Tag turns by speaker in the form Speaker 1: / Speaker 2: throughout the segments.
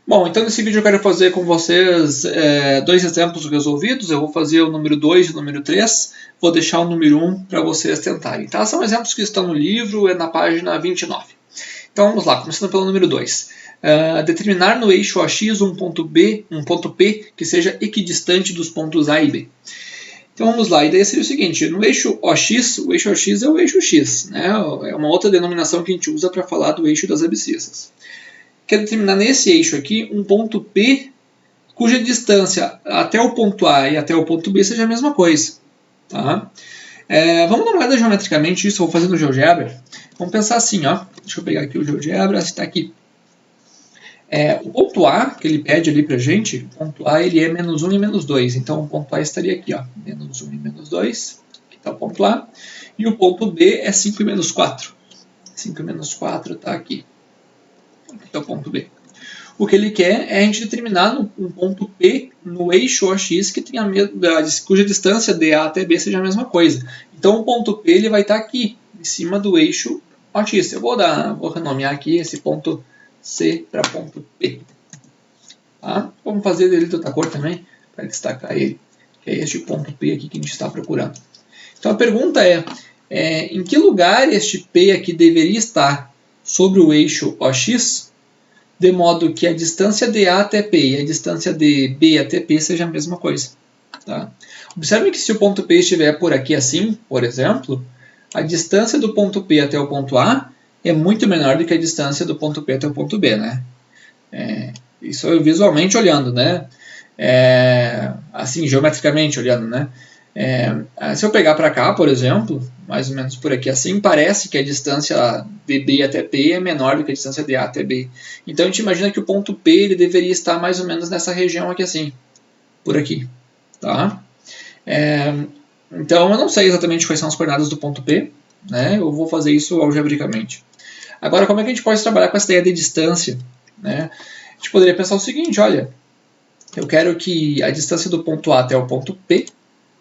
Speaker 1: Bom, então nesse vídeo eu quero fazer com vocês dois exemplos resolvidos. Eu vou fazer o número 2 e o número 3. Vou deixar o número 1 para vocês tentarem. Tá? São exemplos que estão no livro, é na página 29. Então vamos lá, começando pelo número 2. Determinar no eixo OX um ponto P que seja equidistante dos pontos A e B. Então vamos lá, a ideia seria o seguinte: no eixo OX, o eixo OX é o eixo X, né? É uma outra denominação que a gente usa para falar do eixo das abscissas. Quer determinar nesse eixo aqui um ponto P cuja distância até o ponto A e até o ponto B seja a mesma coisa. Tá? Vamos dar uma olhada geometricamente, isso eu vou fazer no GeoGebra. Vamos pensar assim, ó. Deixa eu pegar aqui o GeoGebra, está aqui. O ponto A, que ele pede ali pra gente, o ponto A ele é menos 1 e menos 2. Então o ponto A estaria aqui, ó, menos 1 e menos 2. Aqui está o ponto A. E o ponto B é 5 e menos 4. 5 e menos 4 está aqui. Aqui está o ponto B. O que ele quer é a gente determinar um ponto P no eixo OX que tenha cuja distância de A até B seja a mesma coisa. Então o ponto P ele vai estar aqui, em cima do eixo OX. Eu vou renomear aqui esse ponto C para ponto P. Tá? Vamos fazer dele de outra cor também, para destacar ele, que é este ponto P aqui que a gente está procurando. Então a pergunta em que lugar este P aqui deveria estar sobre o eixo OX, de modo que a distância de A até P e a distância de B até P seja a mesma coisa. Tá? Observe que se o ponto P estiver por aqui assim, por exemplo, a distância do ponto P até o ponto A é muito menor do que a distância do ponto P até o ponto B, né? Isso eu visualmente olhando, né? Assim, geometricamente olhando, né? Se eu pegar para cá, por exemplo, mais ou menos por aqui assim, parece que a distância de B até P é menor do que a distância de A até B. Então a gente imagina que o ponto P ele deveria estar mais ou menos nessa região aqui assim, por aqui, tá? Então eu não sei exatamente quais são as coordenadas do ponto P, né? Eu vou fazer isso algebricamente. Agora, como é que a gente pode trabalhar com essa ideia de distância, né? A gente poderia pensar o seguinte, olha, eu quero que a distância do ponto A até o ponto P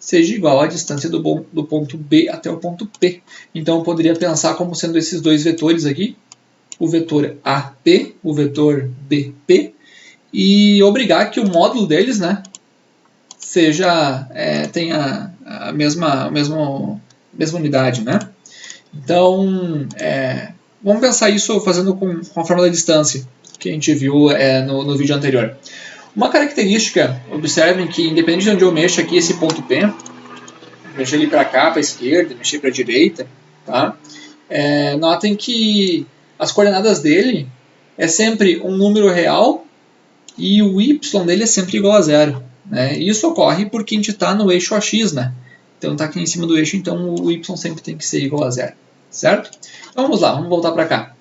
Speaker 1: seja igual à distância do ponto B até o ponto P. Então eu poderia pensar como sendo esses dois vetores aqui, o vetor AP, o vetor BP, e obrigar que o módulo deles, né, tenha a mesma unidade, né? Então, vamos pensar isso fazendo com a fórmula da distância que a gente viu no vídeo anterior. Uma característica, observem que independente de onde eu mexo aqui esse ponto P, mexer ele para cá, para a esquerda, mexer para a direita, tá? Notem que as coordenadas dele é sempre um número real e o y dele é sempre igual a zero. Né? Isso ocorre porque a gente está no eixo AX, né? Então está aqui em cima do eixo, então o y sempre tem que ser igual a zero. Certo? Então vamos lá, vamos voltar para cá.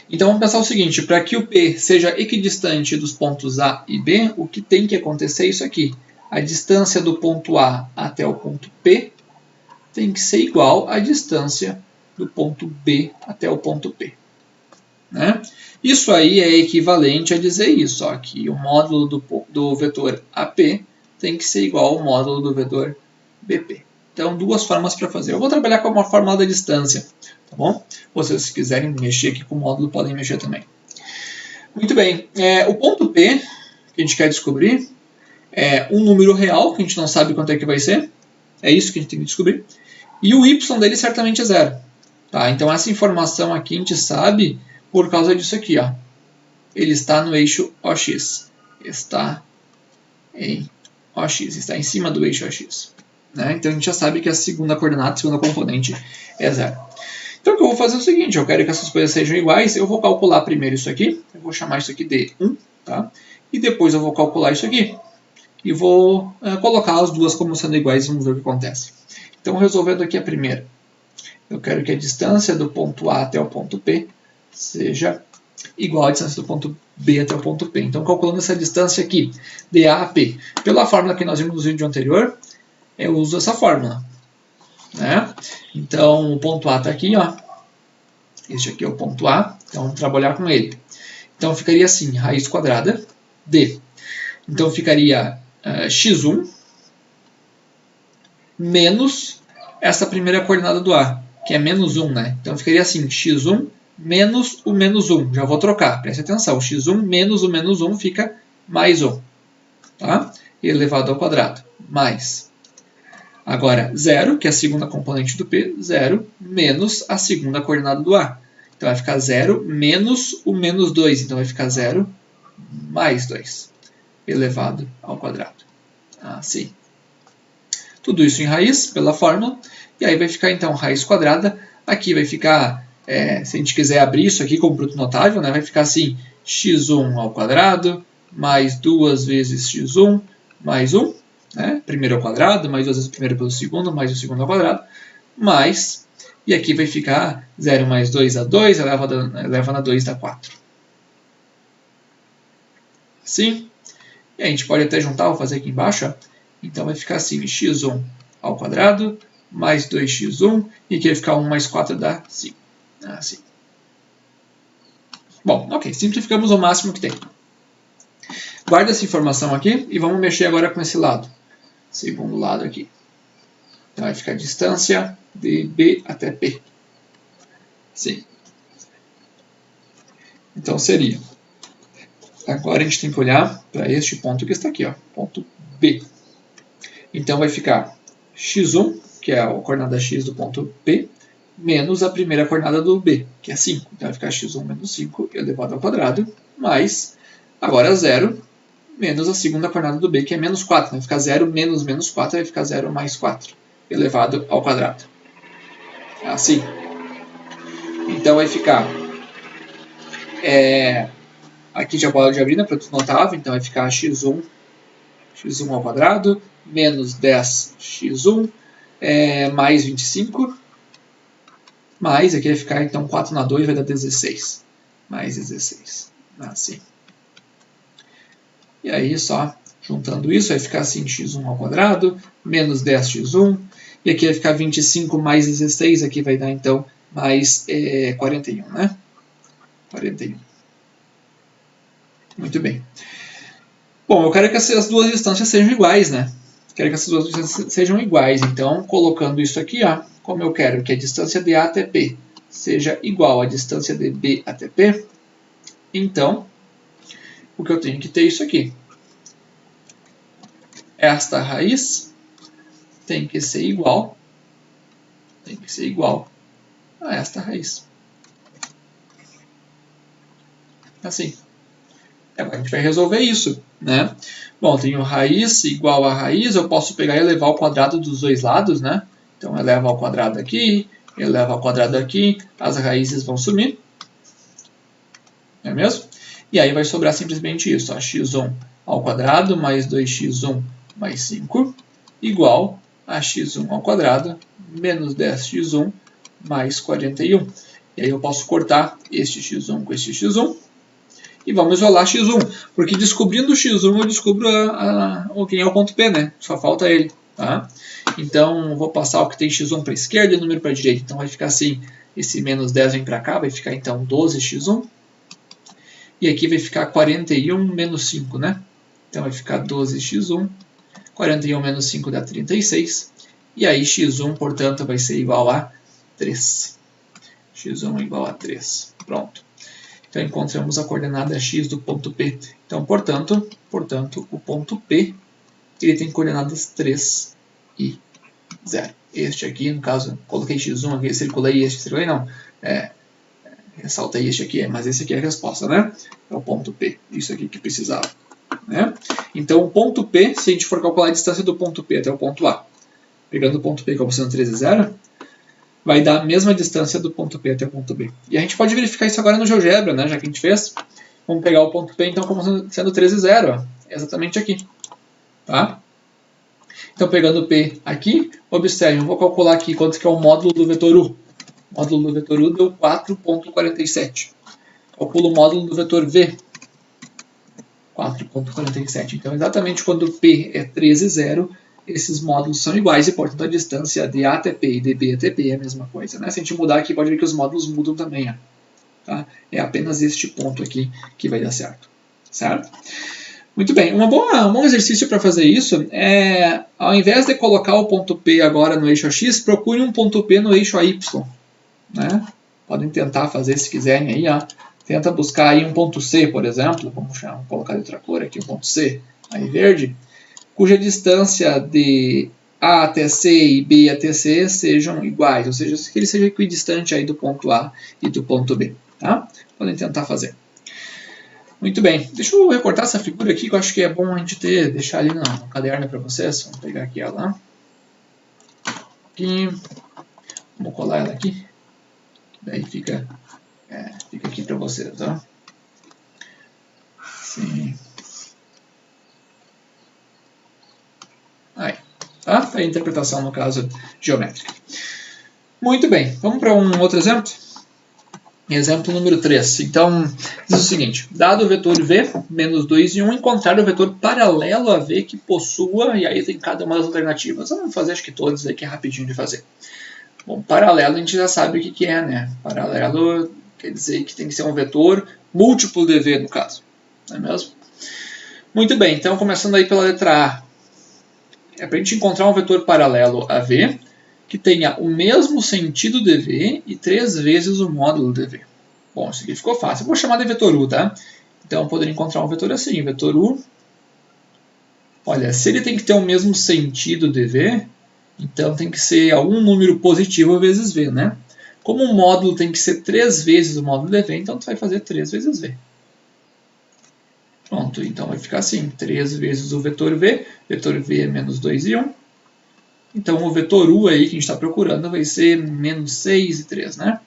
Speaker 1: Então vamos pensar o seguinte, para que o P seja equidistante dos pontos A e B, o que tem que acontecer é isso aqui. A distância do ponto A até o ponto P tem que ser igual à distância do ponto B até o ponto P. Né? Isso aí é equivalente a dizer isso, ó, que o módulo do vetor AP tem que ser igual ao módulo do vetor BP. Então, duas formas para fazer. Eu vou trabalhar com uma fórmula da distância, tá bom? Vocês, se quiserem mexer aqui com o módulo, podem mexer também. Muito bem. O ponto P, que a gente quer descobrir, é um número real, que a gente não sabe quanto é que vai ser. É isso que a gente tem que descobrir. E o y dele certamente é zero. Tá? Então, essa informação aqui a gente sabe por causa disso aqui. Ó. Ele está no eixo OX. Está em OX, está em cima do eixo OX. Né? Então a gente já sabe que a segunda coordenada, a segunda componente é zero. Então o que eu vou fazer é o seguinte, eu quero que essas coisas sejam iguais, eu vou calcular primeiro isso aqui, eu vou chamar isso aqui de 1, tá? E depois eu vou calcular isso aqui, e vou colocar as duas como sendo iguais e vamos ver o que acontece. Então resolvendo aqui a primeira, eu quero que a distância do ponto A até o ponto P seja igual à distância do ponto B até o ponto P. Então calculando essa distância aqui, de A a P, pela fórmula que nós vimos no vídeo anterior, eu uso essa fórmula. Né? Então, o ponto A está aqui, ó. Este aqui é o ponto A, então vamos trabalhar com ele. Então, ficaria assim, raiz quadrada de. Então, ficaria x1 menos essa primeira coordenada do A, que é menos 1, né? Então, ficaria assim, x1 menos o menos 1. Já vou trocar, preste atenção. x1 menos o menos 1 fica mais 1. Tá? Elevado ao quadrado. Mais. Agora, 0, que é a segunda componente do P, 0 menos a segunda coordenada do A. Então, vai ficar 0 menos o menos 2. Então, vai ficar 0 mais 2. Elevado ao quadrado. Assim. Tudo isso em raiz, pela fórmula. E aí vai ficar, então, raiz quadrada. Aqui vai ficar, se a gente quiser abrir isso aqui como produto notável, né, vai ficar assim, x1 ao quadrado, mais 2 vezes x1, mais 1. Né? Primeiro ao quadrado, mais 2 vezes o primeiro pelo segundo, mais o segundo ao quadrado, mais, e aqui vai ficar 0 mais 2 dá 2, eleva na 2 dá 4. Assim, e a gente pode até juntar, vou fazer aqui embaixo, ó. Então vai ficar assim, x1 ao quadrado, mais 2x1, e aqui vai ficar 1 mais 4 dá 5. Assim. Bom, ok, simplificamos o máximo que tem. Guarda essa informação aqui e vamos mexer agora com esse lado. Segundo lado aqui. Então vai ficar a distância de B até P. Sim. Então seria. Agora a gente tem que olhar para este ponto que está aqui, ó, ponto B. Então vai ficar x1, que é a coordenada x do ponto P, menos a primeira coordenada do B, que é 5. Então vai ficar x1 menos 5 elevado ao quadrado, mais, agora 0, menos a segunda coordenada do B, que é menos 4. Vai ficar 0 menos menos 4, vai ficar 0 mais 4, elevado ao quadrado. Assim. Então vai ficar... aqui já pode abrir, né, produto notável, então vai ficar x1 ao quadrado, menos 10x1, mais 25, mais, aqui vai ficar, então, 4 na 2 vai dar 16. Mais 16. Assim. E aí, só juntando isso, vai ficar assim, x1 ao quadrado, menos 10x1, e aqui vai ficar 25 mais 16, aqui vai dar, então, mais 41, né? 41. Muito bem. Bom, eu quero que essas duas distâncias sejam iguais, né? Quero que essas duas distâncias sejam iguais. Então, colocando isso aqui, ó, como eu quero que a distância de A até P seja igual à distância de B até P, então, o que eu tenho que ter é isso aqui. Esta raiz tem que ser igual a esta raiz. Assim. Agora a gente vai resolver isso, né? Bom, tenho raiz igual a raiz, eu posso pegar e elevar ao quadrado dos dois lados, né? Então, eleva ao quadrado aqui, eleva ao quadrado aqui, as raízes vão sumir. Não é mesmo? E aí vai sobrar simplesmente isso, ó, x1 ao quadrado mais 2x1 mais 5, igual a x1 ao quadrado menos 10x1 mais 41. E aí eu posso cortar este x1 com este x1. E vamos isolar x1, porque descobrindo o x1 eu descubro quem é o ponto P, né? Só falta ele. Tá? Então, vou passar o que tem x1 para a esquerda e o número para a direita. Então, vai ficar assim, esse menos 10 vem para cá, vai ficar então 12x1. E aqui vai ficar 41 menos 5, né? Então, vai ficar 12x1. 41 menos 5 dá 36. E aí, x1, portanto, vai ser igual a 3. x1 é igual a 3. Pronto. Então, encontramos a coordenada x do ponto P. Então, portanto, o ponto P ele tem coordenadas 3 e 0. Este aqui, no caso, coloquei x1 aqui, circulei este, circulei não. Ressaltei este aqui, mas esse aqui é a resposta, né? É o ponto P. Isso aqui que precisava. Né? Então, o ponto P, se a gente for calcular a distância do ponto P até o ponto A, pegando o ponto P como sendo 3 e 0, vai dar a mesma distância do ponto P até o ponto B. E a gente pode verificar isso agora no GeoGebra, né? Já que a gente fez. Vamos pegar o ponto P, então, como sendo 3 e 0. Ó. Exatamente aqui. Tá? Então, pegando o P aqui, observe, eu vou calcular aqui quanto que é o módulo do vetor U. O módulo do vetor U deu 4,47. Calculo o módulo do vetor V. 4,47. Então, exatamente quando P é 3 e 0, esses módulos são iguais e, portanto, a distância de A até P e de B até P é a mesma coisa. Né? Se a gente mudar aqui, pode ver que os módulos mudam também. Ó. Tá? É apenas este ponto aqui que vai dar certo. Certo? Muito bem. Um bom exercício para fazer isso é, ao invés de colocar o ponto P agora no eixo X, procure um ponto P no eixo AY. Né? Podem tentar fazer se quiserem aí, ó. Tenta buscar aí um ponto C, por exemplo. Vamos colocar de outra cor aqui, um ponto C, aí verde, cuja distância de A até C e B até C sejam iguais, ou seja, que ele seja equidistante aí do ponto A e do ponto B. Tá? Podem tentar fazer. Muito bem, deixa eu recortar essa figura aqui, que eu acho que é bom a gente deixar ali no caderno para vocês. Vamos pegar aqui ela. Aqui. Vamos colar ela aqui. Daí fica aqui para vocês. Ó. Sim. Aí. Tá? Tá aí a interpretação, no caso, geométrica. Muito bem, vamos para um outro exemplo? Exemplo número 3. Então, diz o seguinte: dado o vetor v, menos 2 e 1, encontrar o vetor paralelo a v que possua, e aí tem cada uma das alternativas. Vamos fazer acho que todos aí, que é rapidinho de fazer. Bom, paralelo a gente já sabe o que é, né? Paralelo quer dizer que tem que ser um vetor múltiplo de v, no caso. Não é mesmo? Muito bem, então começando aí pela letra A. É para a gente encontrar um vetor paralelo a v, que tenha o mesmo sentido de v e 3 vezes o módulo de v. Bom, isso aqui ficou fácil. Eu vou chamar de vetor u, tá? Então eu poderia encontrar um vetor assim, vetor u. Olha, se ele tem que ter o mesmo sentido de v, então tem que ser algum número positivo vezes v, né? Como o módulo tem que ser 3 vezes o módulo de v, então tu vai fazer 3 vezes v. Pronto, então vai ficar assim, 3 vezes o vetor v é menos 2 e 1. Então, o vetor u aí que a gente está procurando vai ser menos 6 e 3, né?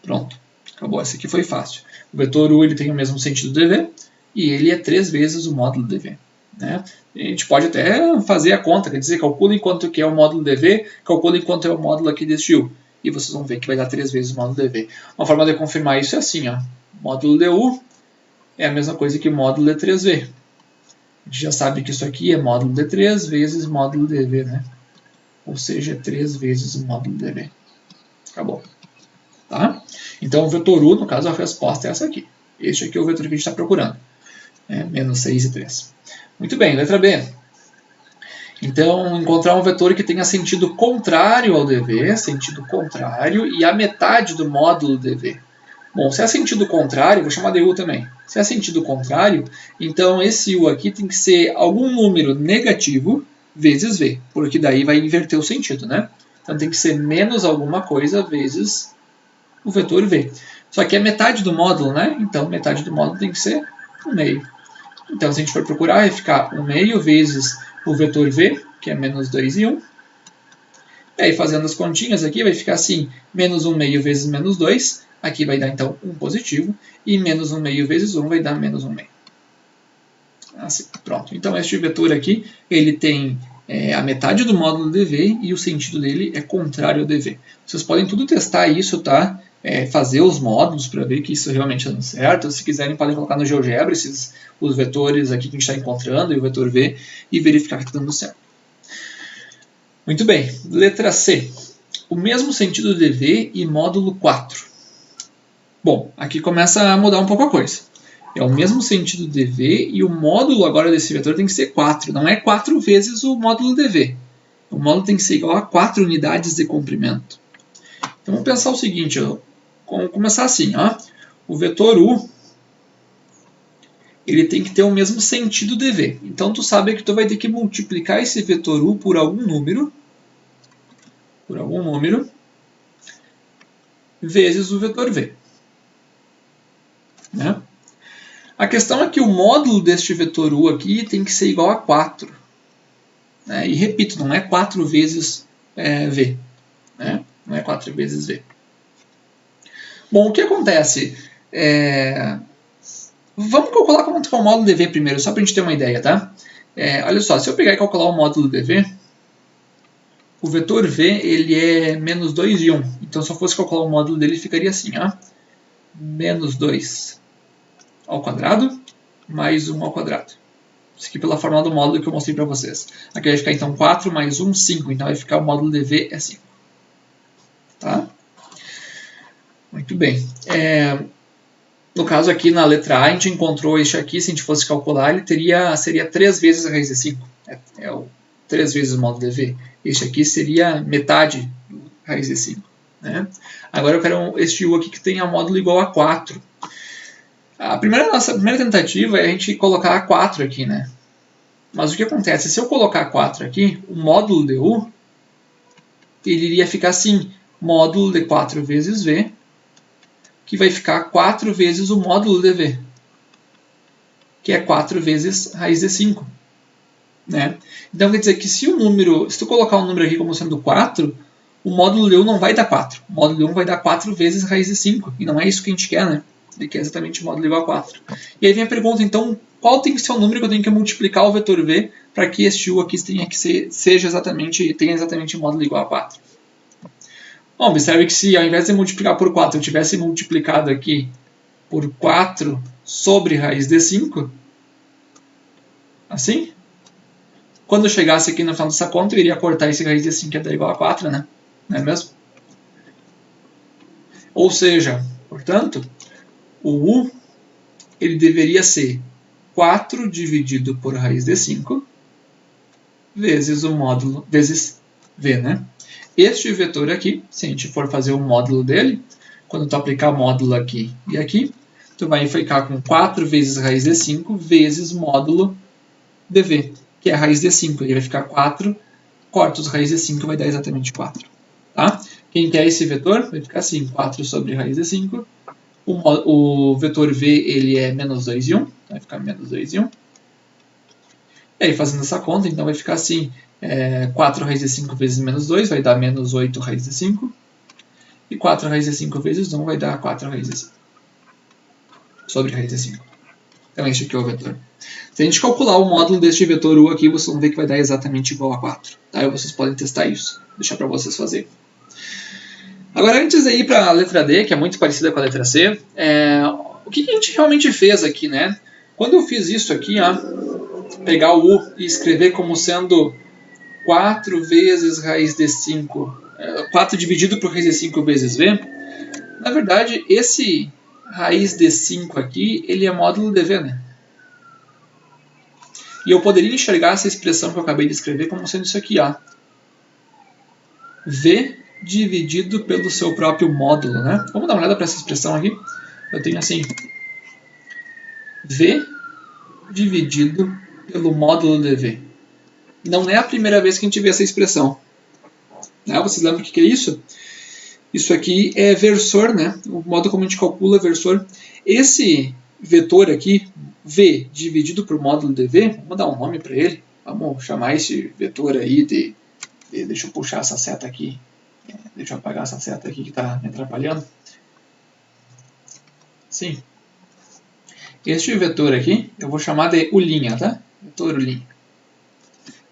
Speaker 1: Pronto, acabou. Esse aqui foi fácil. O vetor u ele tem o mesmo sentido de v e ele é 3 vezes o módulo de v. Né? A gente pode até fazer a conta, quer dizer, calcula quanto que é o módulo de v, calcula quanto é o módulo aqui deste u. E vocês vão ver que vai dar 3 vezes o módulo de v. Uma forma de confirmar isso é assim, ó. Módulo de u é a mesma coisa que módulo de 3v. A gente já sabe que isso aqui é módulo de 3 vezes módulo de v, né? Ou seja, 3 vezes o módulo de v. Acabou. Tá? Então, o vetor u, no caso, a resposta é essa aqui. Este aqui é o vetor que a gente está procurando. Menos 6 e 3. Muito bem, letra B. Então, encontrar um vetor que tenha sentido contrário ao dv, sentido contrário, e a metade do módulo dv. Bom, se é sentido contrário, vou chamar de u também. Se é sentido contrário, então esse u aqui tem que ser algum número negativo vezes v, porque daí vai inverter o sentido, né? Então tem que ser menos alguma coisa vezes o vetor v. Só que é metade do módulo, né? Então metade do módulo tem que ser 1/2. Então se a gente for procurar, vai ficar 1/2 vezes o vetor v, que é menos 2 e 1. E aí fazendo as continhas aqui, vai ficar assim, menos 1/2 vezes menos 2. Aqui vai dar então 1 positivo. E menos 1/2 vezes 1 vai dar menos 1/2. Assim, pronto. Então este vetor aqui, ele tem a metade do módulo dv e o sentido dele é contrário ao dv. Vocês podem tudo testar isso, tá? Fazer os módulos para ver que isso realmente está dando certo. Se quiserem, podem colocar no GeoGebra os vetores aqui que a gente está encontrando e o vetor v e verificar que está dando certo. Muito bem. Letra C. O mesmo sentido de v e módulo 4. Bom, aqui começa a mudar um pouco a coisa. É o mesmo sentido de v e o módulo agora desse vetor tem que ser 4. Não é 4 vezes o módulo de v. O módulo tem que ser igual a 4 unidades de comprimento. Então vamos pensar o seguinte, vamos começar assim, ó. O vetor u, ele tem que ter o mesmo sentido de v. Então tu sabe que tu vai ter que multiplicar esse vetor u por algum número, vezes o vetor v. Né? A questão é que o módulo deste vetor u aqui tem que ser igual a 4. Né? E repito, não é 4 vezes v. Né? Não é 4 vezes v. Bom, o que acontece? Vamos calcular quanto é o módulo de v primeiro, só para a gente ter uma ideia, tá? Olha só, se eu pegar e calcular o módulo de v, o vetor v ele é menos 2 e 1. Então, se eu fosse calcular o módulo dele, ficaria assim, ó. Menos 2 ao quadrado, mais 1 ao quadrado. Isso aqui pela fórmula do módulo que eu mostrei para vocês. Aqui vai ficar então 4 mais 1, 5. Então vai ficar o módulo de v é 5. Tá? Muito bem. No caso aqui na letra A, a gente encontrou este aqui, se a gente fosse calcular, ele seria 3 vezes a raiz de 5. O 3 vezes o módulo de v. Este aqui seria metade da raiz de 5. né? Agora eu quero este u aqui que tenha módulo igual a 4. Nossa primeira tentativa é a gente colocar A4 aqui, né? Mas o que acontece? Se eu colocar 4 aqui, o módulo de u, ele iria ficar assim, módulo de 4 vezes v, que vai ficar 4 vezes o módulo de v, que é 4 vezes raiz de 5. Né? Então quer dizer que se tu colocar um número aqui como sendo 4, o módulo de u não vai dar 4. O módulo de 1 vai dar 4 vezes raiz de 5. E não é isso que a gente quer, né? Ele quer exatamente o módulo igual a 4. E aí vem a pergunta, então, qual tem que ser o número que eu tenho que multiplicar o vetor v para que este u aqui tenha exatamente módulo igual a 4? Bom, observe que se ao invés de multiplicar por 4, eu tivesse multiplicado aqui por 4 sobre raiz de 5, assim, quando eu chegasse aqui no final dessa conta, eu iria cortar esse raiz de 5 que é igual a 4, né? Não é mesmo? Ou seja, portanto, o u ele deveria ser 4 dividido por raiz de 5 vezes o módulo, vezes v, né? Este vetor aqui, se a gente for fazer o módulo dele, quando tu aplicar o módulo aqui e aqui, tu vai ficar com 4 vezes raiz de 5 vezes módulo dv, que é a raiz de 5. Ele vai ficar 4, corta os raiz de 5 vai dar exatamente 4. Tá? Quem quer esse vetor, vai ficar assim, 4 sobre raiz de 5. O vetor v ele é menos 2 e 1, vai ficar menos 2 e 1. E aí, fazendo essa conta, então vai ficar assim, 4 raiz de 5 vezes menos 2 vai dar menos 8 raiz de 5. E 4 raiz de 5 vezes 1 vai dar 4 raiz de 5. Sobre raiz de 5. Então, este aqui é o vetor. Se a gente calcular o módulo deste vetor u aqui, vocês vão ver que vai dar exatamente igual a 4. Tá? E vocês podem testar isso. Vou deixar para vocês fazerem. Agora, antes de ir para a letra D, que é muito parecida com a letra C, o que a gente realmente fez aqui, né? Quando eu fiz isso aqui, ó, pegar o u e escrever como sendo 4 vezes raiz de 5, 4 dividido por raiz de 5 vezes v, na verdade, esse raiz de 5 aqui, ele é módulo de v, né? E eu poderia enxergar essa expressão que eu acabei de escrever como sendo isso aqui, ó. V dividido pelo seu próprio módulo, né? Vamos dar uma olhada para essa expressão aqui. Eu tenho assim, V dividido pelo módulo de V. Não é a primeira vez que a gente vê essa expressão. Né? Vocês lembram o que é isso? Isso aqui é versor, né? O modo como a gente calcula versor. Esse vetor aqui, V dividido por módulo de V, vamos dar um nome para ele. Vamos chamar esse vetor aí de... Deixa eu puxar essa seta aqui. Deixa eu apagar essa seta aqui que está me atrapalhando. Sim. Este vetor aqui, eu vou chamar de U', tá? Vetor U'.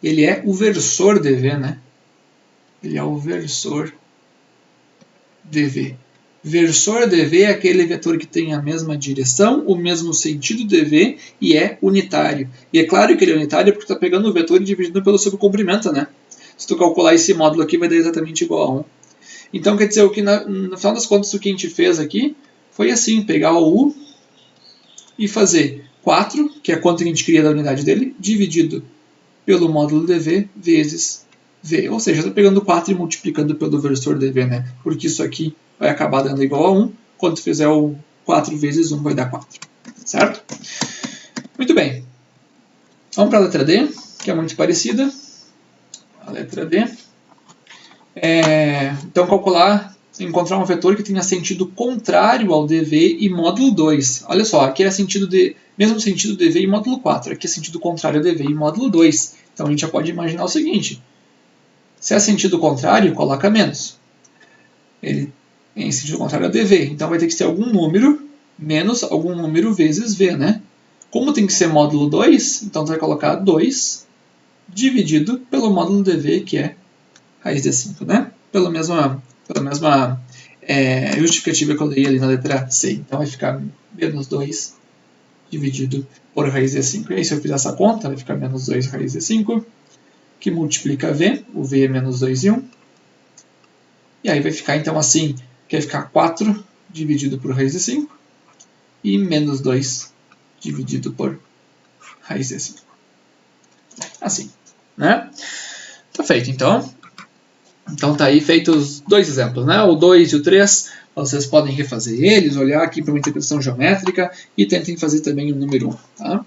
Speaker 1: Ele é o versor de V, né? Ele é o versor de V. Versor de V é aquele vetor que tem a mesma direção, o mesmo sentido de V e é unitário. E é claro que ele é unitário porque está pegando o vetor e dividindo pelo seu comprimento, né? Se tu calcular esse módulo aqui, vai dar exatamente igual a 1. Então, quer dizer, no final das contas, o que a gente fez aqui foi assim, pegar o U e fazer 4, que é quanto a gente queria da unidade dele, dividido pelo módulo de V vezes V. Ou seja, estou pegando 4 e multiplicando pelo versor de V, né? Porque isso aqui vai acabar dando igual a 1. Quando tu fizer o 4 vezes 1, vai dar 4. Certo? Muito bem. Vamos para a letra D, que é muito parecida. A letra D. Então, encontrar um vetor que tenha sentido contrário ao dv e módulo 2. Olha só, aqui é mesmo sentido dv e módulo 4. Aqui é sentido contrário ao dv e módulo 2. Então, a gente já pode imaginar o seguinte. Se é sentido contrário, coloca menos. Ele é em sentido contrário ao dv. Então, vai ter que ser algum número menos algum número vezes v, né? Como tem que ser módulo 2, então tu vai colocar 2 dividido pelo módulo dv, que é raiz de 5, né? Pela mesma justificativa que eu dei ali na letra C. Então vai ficar menos 2 dividido por raiz de 5. E aí se eu fizer essa conta, vai ficar menos 2 raiz de 5, que multiplica V. O V é menos 2 e 1. E aí vai ficar então assim, que vai ficar 4 dividido por raiz de 5 e menos 2 dividido por raiz de 5. Assim, né? Tá feito, então. Então tá aí feitos dois exemplos, né? O 2 e o 3, vocês podem refazer eles, olhar aqui para uma interpretação geométrica e tentem fazer também o número 1. Tá?